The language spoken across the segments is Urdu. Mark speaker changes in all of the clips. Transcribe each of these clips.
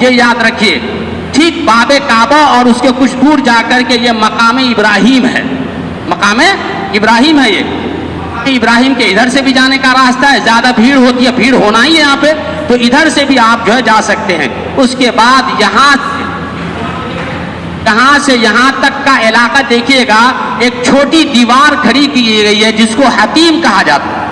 Speaker 1: یہ یاد رکھیے، ٹھیک باب کعبہ اور اس کے کچھ دور جا کر کے یہ مقام ابراہیم ہے، مقام ابراہیم ہے۔ یہ ابراہیم کے ادھر سے بھی جانے کا راستہ ہے، زیادہ بھیڑ ہوتی ہے، بھیڑ ہونا ہی ہے یہاں پہ، تو ادھر سے بھی آپ جو ہے جا سکتے ہیں۔ اس کے بعد یہاں سے یہاں تک کا علاقہ دیکھیے گا، ایک چھوٹی دیوار کھڑی کی گئی ہے جس کو حتیم کہا جاتا ہے۔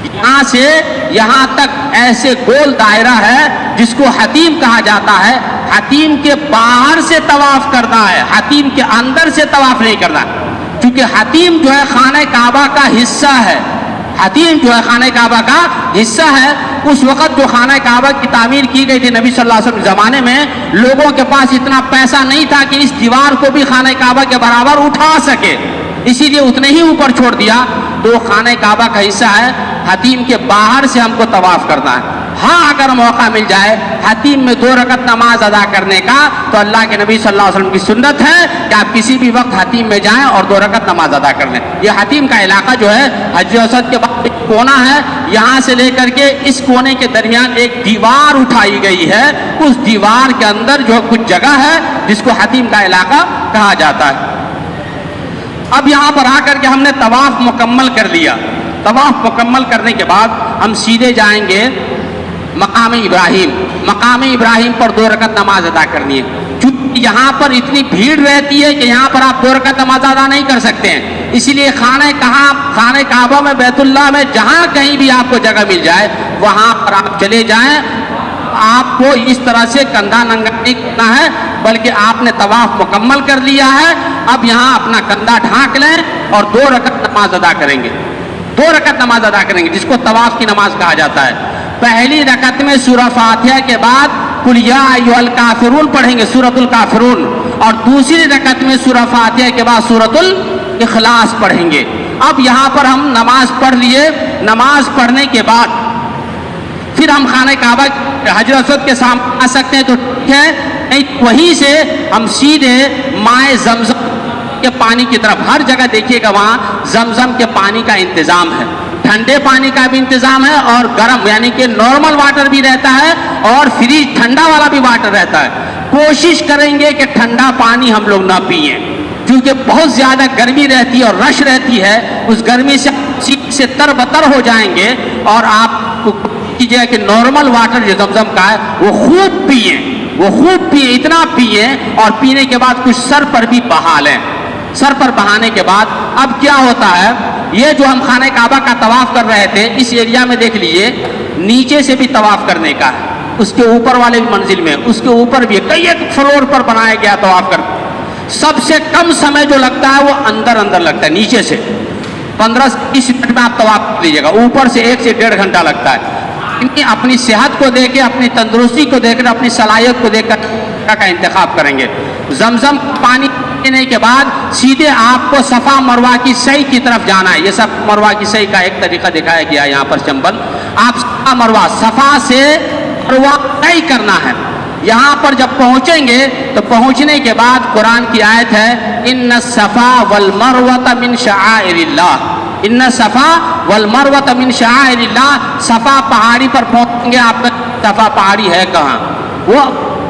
Speaker 1: یہاں سے یہاں تک ایسے گول دائرہ ہے جس کو حتیم کہا جاتا ہے۔ حتیم کے باہر سے طواف کرنا ہے، حتیم کے اندر سے طواف نہیں کرنا، کیونکہ حتیم جو ہے خانہ کعبہ کا حصہ ہے۔ حتیم جو ہے خانہ کعبہ کا حصہ ہے۔ اس وقت جو خانہ کعبہ کی تعمیر کی گئی تھی نبی صلی اللہ علیہ وسلم کے زمانے میں، لوگوں کے پاس اتنا پیسہ نہیں تھا کہ اس دیوار کو بھی خانہ کعبہ کے برابر اٹھا سکے، اسی لیے اتنے ہی اوپر چھوڑ دیا۔ تو خانہ کعبہ کا حصہ ہے، حتیم کے باہر سے ہم کو طواف کرنا ہے۔ ہاں اگر موقع مل جائے حتیم میں 2 رکعت نماز ادا کرنے کا، تو اللہ کے نبی صلی اللہ علیہ وسلم کی سنت ہے کہ آپ کسی بھی وقت حتیم میں جائیں اور 2 رکعت نماز ادا کر لیں۔ یہ حتیم کا علاقہ جو ہے حجر اسود کے بعد ایک کونا ہے، یہاں سے لے کر کے اس کونے کے درمیان ایک دیوار اٹھائی گئی ہے، اس دیوار کے اندر جو کچھ جگہ ہے جس کو حتیم کا علاقہ کہا جاتا ہے۔ اب یہاں پر آ کر کے ہم نے طواف مکمل کر لیا۔ طواف مکمل کرنے کے بعد ہم سیدھے جائیں گے مقام ابراہیم۔ مقام ابراہیم پر 2 رکعت نماز ادا کرنی ہے۔ چونکہ یہاں پر اتنی بھیڑ رہتی ہے کہ یہاں پر آپ 2 رکعت نماز ادا نہیں کر سکتے ہیں، اسی لیے خانہ کعبہ میں، بیت اللہ میں جہاں کہیں بھی آپ کو جگہ مل جائے وہاں پر آپ چلے جائیں۔ آپ کو اس طرح سے کندھا ننگا نہیں کرنا ہے، بلکہ آپ نے طواف مکمل کر لیا ہے۔ اب یہاں اپنا کندھا ڈھانک لیں اور 2 رکعت نماز ادا کریں گے۔ 2 رکعت نماز ادا کریں گے جس کو طواف کی نماز کہا جاتا ہے۔ پہلی رکعت میں سورہ فاتحہ کے بعد قل یا ایھا الکافرون پڑھیں گے، سورۃ الکافرون، اور دوسری رکعت میں سورہ فاتحہ کے بعد سورۃ الاخلاص پڑھیں گے۔ اب یہاں پر ہم نماز پڑھ لیے۔ نماز پڑھنے کے بعد پھر ہم خانہ کعبہ حجر اسود کے سامنے آ سکتے ہیں تو ٹھیک ہے، نہیں وہیں سے ہم سیدھے مائے زمزم کے پانی کی طرف، ہر جگہ دیکھیے گا وہاں زمزم کے پانی کا انتظام ہے، ٹھنڈے پانی کا بھی انتظام ہے اور گرم یعنی کہ نارمل واٹر بھی رہتا ہے اور فریج ٹھنڈا والا بھی واٹر رہتا ہے۔ کوشش کریں گے کہ ٹھنڈا پانی ہم لوگ نہ پئیں، کیونکہ بہت زیادہ گرمی رہتی ہے اور رش رہتی ہے، اس گرمی سے تر بتر ہو جائیں گے، اور آپ کیجیے کہ نارمل واٹر جو زمزم کا ہے وہ خوب پئیں، وہ خوب پئیں، اتنا پئیں، اور پینے کے بعد کچھ سر پر بھی بہا لیں۔ سر پر بہانے کے بعد اب کیا ہوتا ہے، یہ جو ہم خانہ کعبہ کا طواف کر رہے تھے اس ایریا میں دیکھ لیجئے نیچے سے بھی طواف کرنے کا ہے، اس کے اوپر والے منزل میں، اس کے اوپر بھی کئی ایک فلور پر بنایا گیا طواف کر۔ سب سے کم سمے جو لگتا ہے وہ اندر لگتا ہے، نیچے سے 15 سے 20 منٹ میں آپ طواف کر لیجیے گا، اوپر سے 1 سے 1.5 گھنٹہ لگتا ہے۔ اپنی صحت کو دیکھ کے، اپنی تندرستی کو دیکھ کر، اپنی صلاحیت کو دیکھ کر کا انتخاب کریں گے۔ زمزم پانی پینے کے بعد سیدھے آپ کو صفا مروہ کی سعی کی طرف جانا ہے۔ یہ صفا مروہ کی سعی کا ایک طریقہ دکھایا گیا ہے یہاں پر چمبل۔ آپ صفا مروہ، صفا سے مروہ طے کرنا ہے۔ یہاں پر جب پہنچیں گے تو پہنچنے کے بعد قرآن کی آیت ہے ان الصفا والمروہ من شعائر اللہ، ان الصفا والمروہ من شعائر اللہ۔ صفا پہاڑی پر پہنچیں گے، آپ کا صفا پہاڑی ہے کہاں، وہ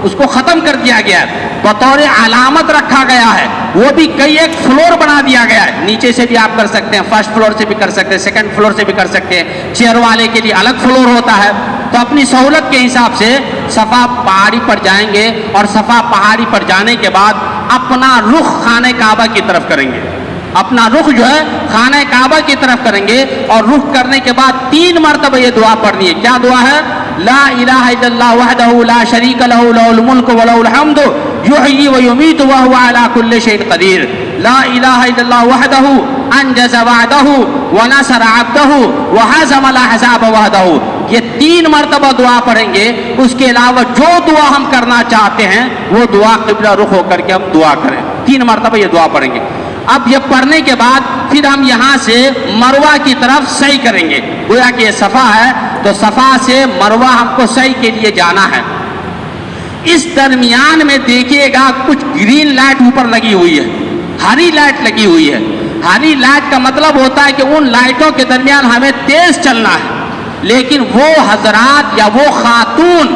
Speaker 1: اس کو ختم کر دیا گیا ہے، بطور علامت رکھا گیا ہے، وہ بھی کئی ایک فلور بنا دیا گیا ہے۔ نیچے سے بھی آپ کر سکتے ہیں، فرسٹ فلور سے بھی کر سکتے ہیں، سیکنڈ فلور سے بھی کر سکتے ہیں، چیئر والے کے لیے الگ فلور ہوتا ہے۔ تو اپنی سہولت کے حساب سے صفا پہاڑی پر جائیں گے، اور صفا پہاڑی پر جانے کے بعد اپنا رخ خانہ کعبہ کی طرف کریں گے، اپنا رخ جو ہے خانہ کعبہ کی طرف کریں گے، اور رخ کرنے کے بعد 3 مرتبہ یہ دعا پڑھنی ہے۔ کیا دعا ہے؟ لا الہ الا اللہ وحدہ لا شریک لہ لہ الملک ولہ الحمد یحیی ویمیت وہو علی کل شیء قدیر۔ لا الہ الا اللہ وحدہ انجز وعدہ ونصر عبدہ وہزم الاحزاب وحدہ۔ یہ 3 مرتبہ دعا پڑھیں گے۔ اس کے علاوہ جو دعا ہم کرنا چاہتے ہیں وہ دعا قبلہ رخ ہو کر کے ہم دعا کریں، 3 مرتبہ یہ دعا پڑھیں گے۔ اب یہ پڑھنے کے بعد پھر ہم یہاں سے مروہ کی طرف سعی کریں گے، گویا کہ یہ صفا ہے تو صفا سے مروہ ہم کو سعی کے لیے جانا ہے۔ اس درمیان میں دیکھیے گا کچھ گرین لائٹ اوپر لگی ہوئی ہے، ہری لائٹ لگی ہوئی ہے۔ ہری لائٹ کا مطلب ہوتا ہے کہ ان لائٹوں کے درمیان ہمیں تیز چلنا ہے، لیکن وہ حضرات یا وہ خاتون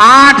Speaker 1: 8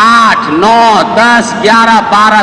Speaker 1: 8, 9, 10, 11, 12,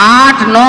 Speaker 1: 8, 9,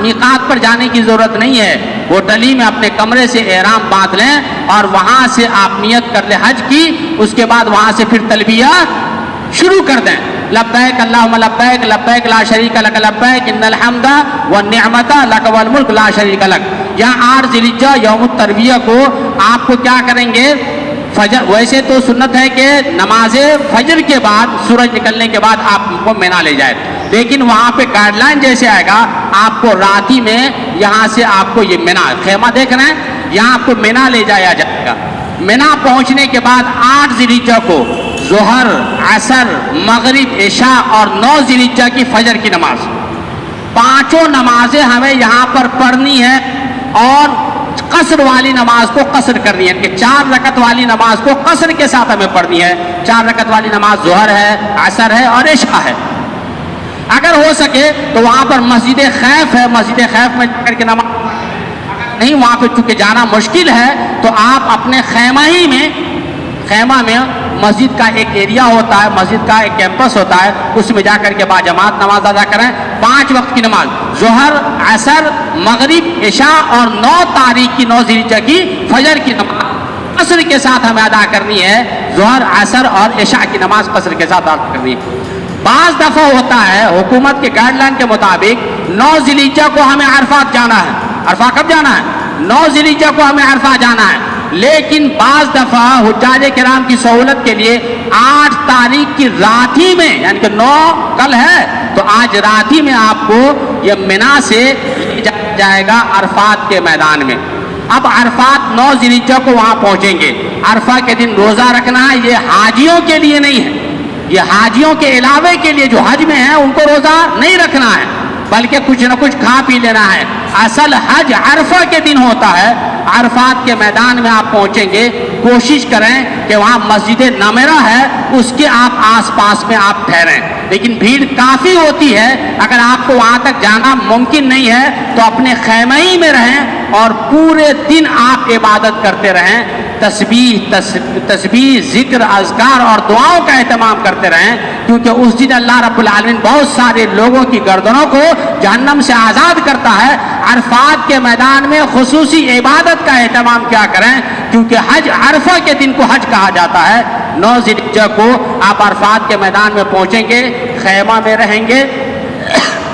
Speaker 1: میقات پر جانے کی ضرورت نہیں ہے، ہوٹل ہی میں اپنے کمرے سے احرام باندھ لیں اور وہاں سے آپ نیت کر لیں حج کی، اس کے بعد وہاں سے پھر تلبیہ شروع کر دیں، لبیک اللہم لبیک لبیک لا شریک لک لبیک ان الحمد والنعمت لک والملک لا شریک لک۔ یہاں 8 ذی الحجہ یوم الترویہ کو آپ کو کیا کریں گے؟ فجر، ویسے تو سنت ہے کہ نماز فجر کے بعد، سورج نکلنے کے بعد آپ کو مینا لے جائے، لیکن وہاں پہ گائیڈ لائن جیسے آئے گا آپ کو رات ہی میں یہاں سے آپ کو یہ مینا خیمہ دیکھ رہے ہیں، یہاں آپ کو مینا لے جایا جائے گا۔ مینا پہنچنے کے بعد 8 ذی الحجہ کو ظہر، عصر، مغرب، عشاء اور 9 ذی الحجہ کی فجر کی نماز، 5 نمازیں ہمیں یہاں پر پڑھنی ہے، اور قصر والی نماز کو قصر کرنی ہے، کہ 4 رکعت والی نماز کو قصر کے ساتھ ہمیں پڑھنی ہے۔ 4 رکعت والی نماز ظہر ہے، عصر ہے اور عشاء ہے۔ اگر ہو سکے تو وہاں پر مسجد خیف ہے، مسجد خیف میں جا کر کے نماز، نہیں وہاں پہ چونکہ جانا مشکل ہے تو آپ اپنے خیمہ میں مسجد کا ایک ایریا ہوتا ہے، مسجد کا ایک کیمپس ہوتا ہے، اس میں جا کر کے باجماعت نماز ادا کریں۔ 5 وقت کی نماز ظہر، عصر، مغرب، عشاء اور 9 تاریخ کی 9 ذی الحجہ کی فجر کی نماز قصر کے ساتھ ہمیں ادا کرنی ہے۔ ظہر، عصر اور عشاء کی نماز قصر کے ساتھ ادا کرنی ہے۔ بعض دفعہ ہوتا ہے حکومت کے گائیڈ لائن کے مطابق 9 ذی الحجہ کو ہمیں عرفات جانا ہے۔ عرفہ کب جانا ہے؟ 9 ذی الحجہ کو ہمیں عرفہ جانا ہے، لیکن بعض دفعہ حجاج کرام کی سہولت کے لیے 8 تاریخ کی رات ہی میں، یعنی کہ 9 کل ہے تو آج رات ہی میں آپ کو یہ مینا سے لے جایا جائے گا عرفات کے میدان میں۔ اب عرفات 9 ذی الحجہ کو وہاں پہنچیں گے، عرفہ کے دن روزہ رکھنا ہے، یہ حاجیوں کے لیے نہیں ہے، یہ حاجیوں کے علاوے کے لیے جو حج میں ہیں ان کو روزہ نہیں رکھنا ہے، بلکہ کچھ نہ کچھ کھا پی لینا ہے۔ اصل حج عرفہ کے دن ہوتا ہے۔ عرفات کے میدان میں آپ پہنچیں گے، کوشش کریں کہ وہاں مسجد نمرہ ہے اس کے آپ آس پاس میں آپ ٹھہریں، لیکن بھیڑ کافی ہوتی ہے، اگر آپ کو وہاں تک جانا ممکن نہیں ہے تو اپنے خیمہ ہی میں رہیں اور پورے دن آپ عبادت کرتے رہیں، تسبیح، ذکر، اذکار اور دعاؤں کا اہتمام کرتے رہیں، کیونکہ اس دن اللہ رب العالمین بہت سارے لوگوں کی گردنوں کو جہنم سے آزاد کرتا ہے۔ عرفات کے میدان میں خصوصی عبادت کا اہتمام کیا کریں، کیونکہ حج عرفہ کے دن کو حج کہا جاتا ہے۔ 9 ذی الحجہ کو آپ عرفات کے میدان میں پہنچیں گے، خیمہ میں رہیں گے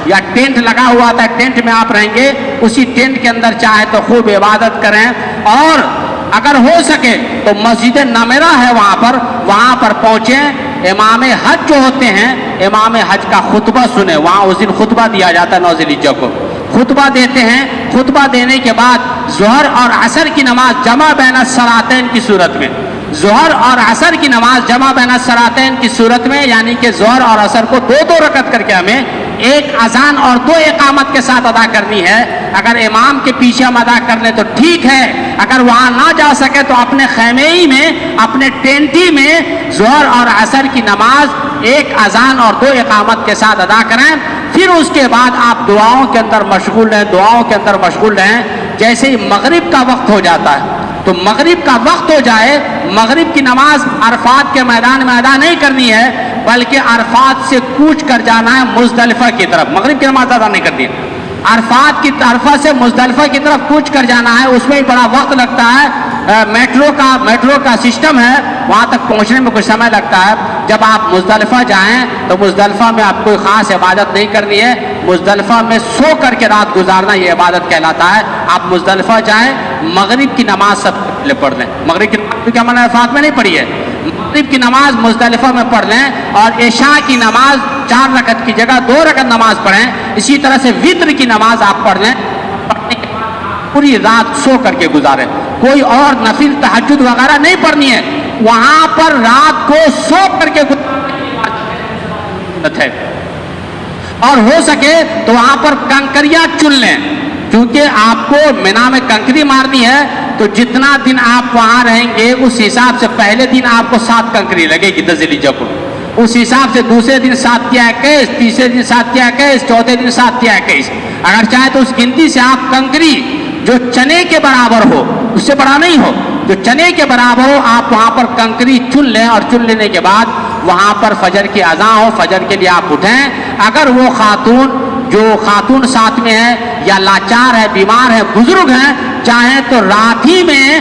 Speaker 1: یا ٹینٹ لگا ہوا تھا، ٹینٹ میں آپ رہیں گے، اسی ٹینٹ کے اندر چاہے تو خوب عبادت کریں، اور اگر ہو سکے تو مسجد نمرہ ہے وہاں پر پہنچیں، امام حج جو ہوتے ہیں امام حج کا خطبہ سنیں، وہاں اس دن خطبہ دیا جاتا ہے 9 ذی الحجہ کو، خطبہ دیتے ہیں۔ خطبہ دینے کے بعد ظہر اور عصر کی نماز جمع بین الصلاتین کی صورت میں، ظہر اور عصر کی نماز جمع بین الصلاتین کی صورت میں، یعنی کہ ظہر اور عصر کو 2 رکعت کر کے ہمیں 1 اذان اور 2 اقامت کے ساتھ ادا کرنی ہے۔ اگر امام کے پیچھے ہم ادا کر لیں تو ٹھیک ہے، اگر وہاں نہ جا سکے تو اپنے خیمے ہی میں، اپنے ٹینٹی میں ظہر اور عصر کی نماز 1 اذان اور 2 اقامت کے ساتھ ادا کریں۔ پھر اس کے بعد آپ دعاؤں کے اندر مشغول رہیں، جیسے ہی مغرب کا وقت ہو جاتا ہے تو مغرب کا وقت ہو جائے، مغرب کی نماز عرفات کے میدان میں ادا نہیں کرنی ہے، بلکہ عرفات سے کوچ کر جانا ہے مزدلفہ کی طرف، مغرب کی نماز ادا نہیں کرنی ہے، عرفہ سے مزدلفہ کی طرف کوچ کر جانا ہے، اس میں بڑا وقت لگتا ہے، میٹرو کا سسٹم ہے، وہاں تک پہنچنے میں کچھ سمے لگتا ہے۔ جب آپ مزدلفہ جائیں تو مزدلفہ میں آپ کوئی خاص عبادت نہیں کرنی ہے، مزدلفہ میں سو کر کے رات گزارنا یہ عبادت کہلاتا ہے۔ آپ مزدلفہ جائیں، مغرب کی نماز سب سے پہلے پڑھ لیں، مغرب کی نماز کیا میں نے عرفات میں نہیں پڑھی ہے، مغرب کی نماز مزدلفہ میں پڑھ لیں، اور عشاء کی نماز 4 رکعت کی جگہ 2 رکعت نماز پڑھیں۔ اسی طرح سے وتر کی نماز آپ پڑھ لیں، پڑھنے کے بعد پوری رات سو کر کے گزاریں، کوئی اور نفل تہجد وغیرہ نہیں پڑھنی ہے، وہاں پر رات کو سو کر کے ہے، اور ہو سکے تو وہاں پر کنکریاں چن لیں، کیونکہ آپ کو مینا میں کنکری مارنی ہے، تو جتنا دن آپ وہاں رہیں گے اس حساب سے پہلے دن آپ کو 7 کنکری لگے گی 10 ذی الحجہ کو، اس حساب سے دوسرے دن 7 یا 21، تیسرے دن 7 یا 21، چوتھے دن 7 یا 21، اگر چاہے تو اس گنتی سے آپ کنکری جو چنے کے برابر ہو، اس سے بڑا نہیں ہو، جو چنے کے برابر ہو آپ وہاں پر کنکری چن لیں، اور چن لینے کے بعد وہاں پر فجر کی اذان ہو، فجر کے لیے آپ اٹھیں۔ اگر وہ خاتون جو خاتون ساتھ میں ہے یا لاچار ہے, بیمار ہے, بزرگ ہیں, چاہیں تو رات ہی میں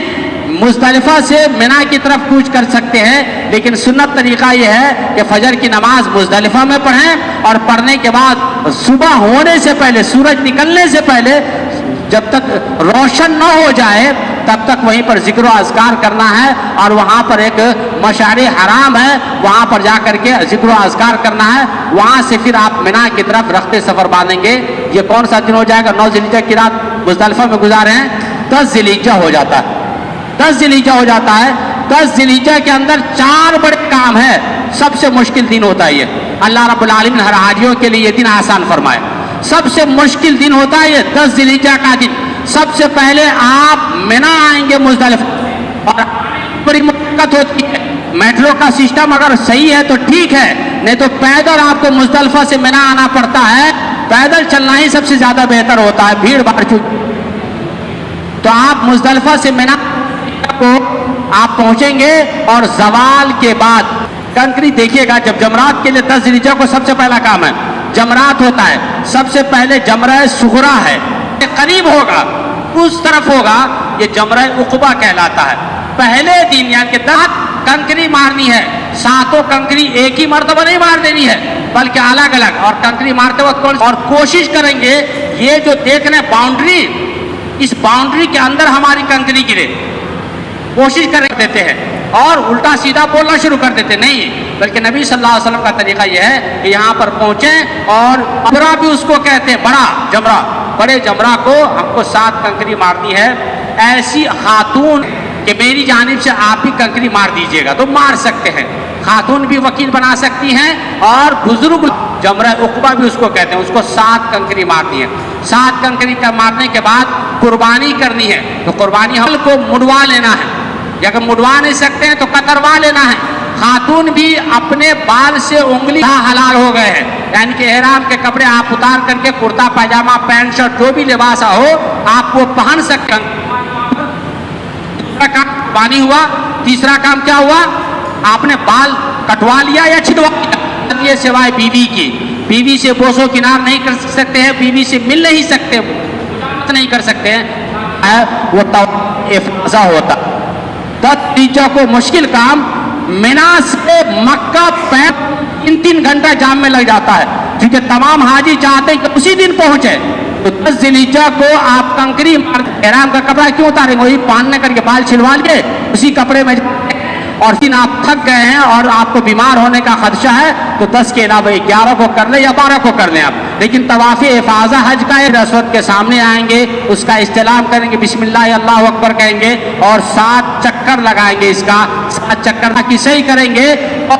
Speaker 1: مزدلفہ سے منی کی طرف کوچ کر سکتے ہیں, لیکن سنت طریقہ یہ ہے کہ فجر کی نماز مزدلفہ میں پڑھیں اور پڑھنے کے بعد صبح ہونے سے پہلے, سورج نکلنے سے پہلے, جب تک روشن نہ ہو جائے تب تک وہیں پر ذکر و اذکار کرنا ہے, اور وہاں پر ایک مشعر حرام ہے, وہاں پر جا کر کے ذکر و اذکار کرنا ہے. وہاں سے پھر آپ منی کی طرف رخت سفر باندھیں گے. یہ کون سا دن ہو جائے گا؟ 9 ذی الحجہ کی رات مزدلفہ میں گزارے ہیں, 10 ذی الحجہ ہو جاتا ہے. 10 ذی الحجہ ہو جاتا ہے. 10 ذی الحجہ کے اندر 4 بڑے کام ہیں. سب سے مشکل دن ہوتا ہے یہ. اللہ رب العالمین ہر حاجیوں کے لیے یہ دن آسان فرمائے. سب سے مشکل دن ہوتا ہے یہ 10 ذی الحجہ کا دن. سب سے پہلے آپ منی آئیں گے مزدلفہ, اور بڑی مشقت ہوتی ہے. میٹرو کا سسٹم اگر صحیح ہے تو ٹھیک ہے, نہیں تو پیدل آپ کو مزدلفہ سے منی آنا پڑتا ہے. پیدل چلنا ہی سب سے زیادہ بہتر ہوتا ہے, بھیڑ بھاڑ چکی. تو آپ مزدلفہ سے منی کو آپ پہنچیں گے, اور زوال کے بعد کنکری دیکھیے گا. جب جمرات کے لیے 10 ذی الحجہ کو سب سے پہلا کام ہے جمرات ہوتا ہے. سب سے پہلے جمرہ صغریٰ ہے, قریب ہوگا, اس طرف ہوگا, یہ جمرہ عقبہ کہلاتا ہے. پہلے دن یعنی کہ 10 کنکری مارنی ہے. 7 کنکری ایک ہی مرتبہ نہیں مار دینی ہے, بلکہ الگ الگ. اور کنکری مارتے وقت اور کوشش کریں گے یہ جو دیکھ رہے ہیں باؤنڈری, اس باؤنڈری کے اندر ہماری کنکری گرے. کوشش کر دیتے ہیں اور الٹا سیدھا بولنا شروع کر دیتے نہیں, بلکہ نبی صلی اللہ علیہ وسلم کا طریقہ یہ ہے کہ یہاں پر پہنچیں, اور جمرہ بھی اس کو کہتے ہیں, بڑا جمرہ. بڑے جمرہ کو ہم کو 7 کنکری مارنی ہے. ایسی خاتون کہ میری جانب سے آپ ہی کنکری مار دیجئے گا تو مار سکتے ہیں. خاتون بھی وکیل بنا سکتی ہیں, اور بزرگ جمرہ عقبہ بھی اس کو کہتے ہیں, اس کو 7 کنکری مارنی ہے. 7 کنکری کا مارنے کے بعد قربانی کرنی ہے. تو قربانی حل کو مڑوا لینا ہے, یا اگر مڑوا نہیں سکتے ہیں تو کتروا لینا ہے. خاتون بھی اپنے بال سے انگلی حلال ہو گئے ہیں, یعنی کہ احرام کے کپڑے آپ اتار کر کے کرتا پاجامہ پینٹ شرٹ جو بھی لباس ہو آپ وہ پہن سکتے ہیں. دوسرا کام قربانی ہوا. تیسرا کام کیا ہوا؟ آپ نے بال کٹوا لیا یا چھڑوا لیا, یہ سوائے بیوی کی. بیوی سے بوس و کنار نہیں کر سکتے ہیں, بیوی سے مل نہیں سکتے, نہیں کر سکتے ہیں, وہ افاضہ ہوتا. 10 ذی الحجہ کو مشکل کام منی سے مکہ 3 گھنٹہ جام میں لگ جاتا ہے, کیونکہ تمام حاجی چاہتے ہیں کہ اسی دن پہنچے. تو 10 ذی الحجہ کو آپ کنکری احرام کا کپڑا کیوں اتاریں گے؟ وہی پہننے کر کے بال چھلوا لیے اسی کپڑے میں, اور دن آپ تھک گئے ہیں اور آپ کو بیمار ہونے کا خدشہ ہے تو 10 کے علاوہ 11 کو کر لیں یا 12 کو کر لیں آپ. لیکن طواف افاضہ حج کا ہے, اسود کے سامنے آئیں گے, اس کا استلام کریں گے, بسم اللہ اللہ اکبر کہیں گے, اور 7 چکر لگائیں گے. اس کا 7 چکر کی صحیح کریں گے, اور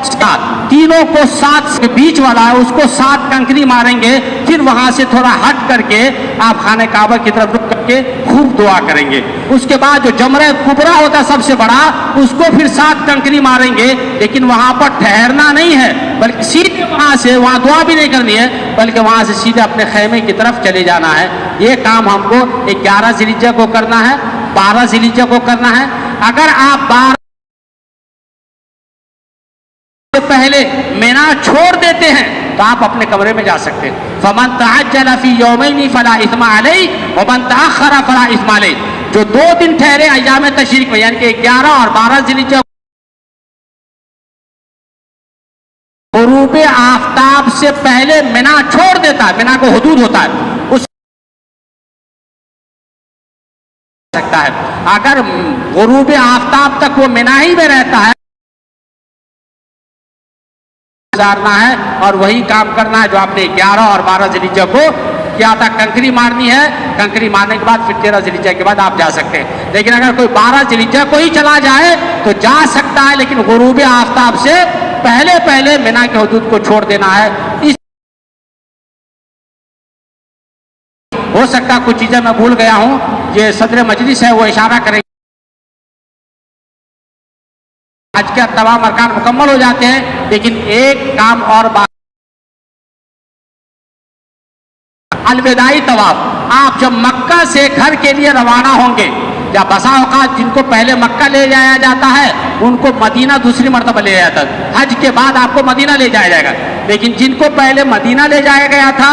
Speaker 1: تینوں کو 7 سے بیچ والا ہے اس کو 7 کنکری ماریں گے. پھر وہاں سے تھوڑا ہٹ کر کے آپ خانہ کعبہ کی طرف رک کر کے خوب دعا کریں گے. اس کے بعد جو جمرہ کبریٰ ہوتا ہے سب سے بڑا, اس کو پھر 7 کنکری ماریں گے. لیکن وہاں پر ٹھہرنا نہیں ہے, بلکہ سیدھے وہاں سے, وہاں دعا بھی نہیں کرنی ہے, بلکہ وہاں سے سیدھے اپنے خیمے کی طرف چلے جانا ہے. یہ کام ہم کو 11 ذی الحجہ کو کرنا ہے, 12 ذی الحجہ کو کرنا ہے. اگر آپ 12 سے پہلے منی چھوڑ دیتے ہیں تو آپ اپنے کمرے میں جا سکتے ہیں. فمن تعجل فی یومین فلا اثم علیہ ومن تأخر فلا اثم علیہ. جو 2 دن ٹھہرے ایام تشریق میں, یعنی کہ 11 اور 12 ذی الحجہ, غروب آفتاب سے پہلے منی چھوڑ دیتا ہے, منی کو حدود ہوتا ہے, اس سکتا ہے. اگر غروب آفتاب تک وہ منی ہی میں رہتا ہے گزارنا ہے, اور وہی کام کرنا ہے جو آپ نے 11 اور 12 ذی الحجہ کو کیا تھا. کنکری مارنی ہے, کنکری مارنے کے بعد پھر 13 ذی الحجہ کے بعد آپ جا سکتے ہیں. لیکن اگر کوئی 12 ذی الحجہ کو ہی چلا جائے تو جا سکتا ہے, لیکن غروب آفتاب سے پہلے منی کے حدود کو چھوڑ دینا ہے. ہو سکتا ہے کچھ چیزیں میں بھول گیا ہوں, یہ صدر مجلس ہے وہ اشارہ کریں گے. آج کے تمام ارکان مکمل ہو جاتے ہیں, لیکن ایک کام اور بات, الوداعی طواف. آپ جب مکہ سے گھر کے لیے روانہ ہوں گے, یا بسا اوقات جن کو پہلے مکہ لے جایا جاتا ہے ان کو مدینہ دوسری مرتبہ لے جایا جاتا ہے, حج کے بعد آپ کو مدینہ لے جایا جائے گا. لیکن جن کو پہلے مدینہ لے جایا گیا تھا